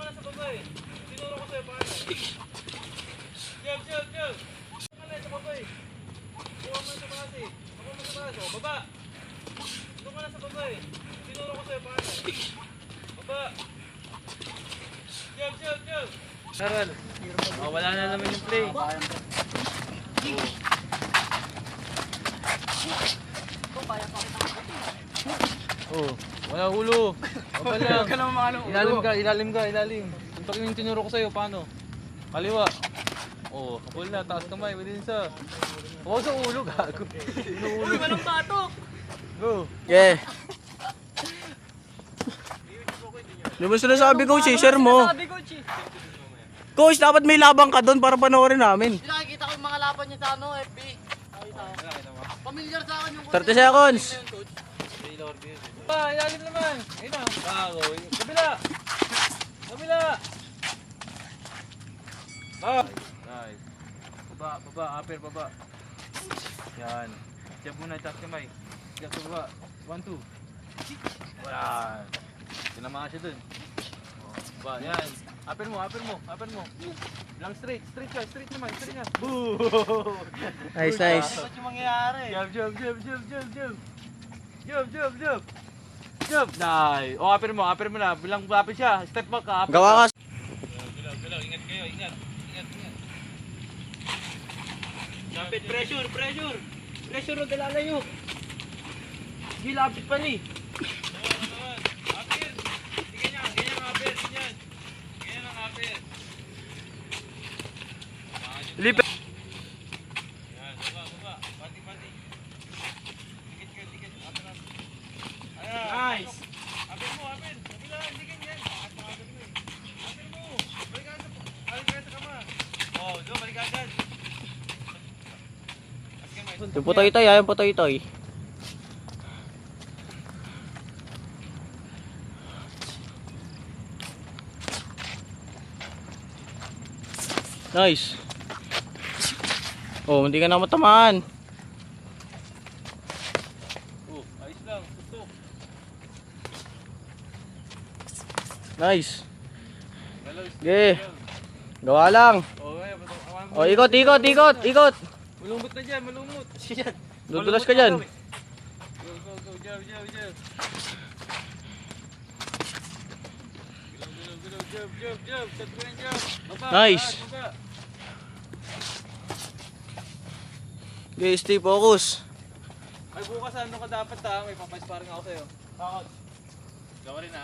na sa baba eh. Tinuro ko sa'yo paano. Jump, jump, jump. Doon ka na sa baba eh. Buwan mo sa base. Ako mo sa base. O, baba. Doon ka na sa baba eh. Tinuro ko sa'yo paano. Baba. Jump, jump, jump. Haral. Oh, wala na naman yung play. Oh, wala ulo. Baba lang. Ilalim ka. Tuntok yung tinuro ko sa'yo, paano? Kaliwa. Oh, kapul na, taas kamay, pwede din sa. Oh, sa ulo, gago. Uy, walang batok! Go! Yeah. Di ba sinasabi, coach, eh, share mo. Coach, dapat may labang ka doon para panoorin namin. Nakikita ko yung mga laban niya sa ano, FB. Familiar sa akin yung 30 seconds. Ilalim naman. Ayun na. Bago. Kabila. Nice. Baba. Upper, baba. Yan. Jab muna, taas kamay. Jab sa baba. 1, 2. Wala. Tinamaan siya dun. Baba, yan. Upper mo. Lang straight naman. Boo! Nice. Ba't yung mangyayari? Jump! Nice! O, upper mo na. Bilang lapit siya. Step back ka. Gawa ka. Bilang. Ingat kayo. Ingat. Lapit. Pressure. Pressure o dalalayo. Sige, lapit pa ni. Upper. Ganyan ang upper. Ganyan ang upper. Lipat. Yan, baba. Pati. Dikit. Upper. Nice. Upper mo. Kabila, hindi ganyan. Upper mo. Balik ka sa kama. Oh, balik ka agad. Yung putoy-toy. Nice. Oh, hindi ka na matamaan. Oh, ayos lang. Tutok. Nice. Galaw. Okay. Gawa lang. Oh, Oh, ikot. Malumot na dyan, malumot. Shit. Dudulas ka dyan. Go. Jump. Jump. Set ko yung jump. Baba. Nice. Baba. Okay, stay focus. Ay, bukas ano ka dapat ha? May papasparring ako sa'yo. Gawa rin ha.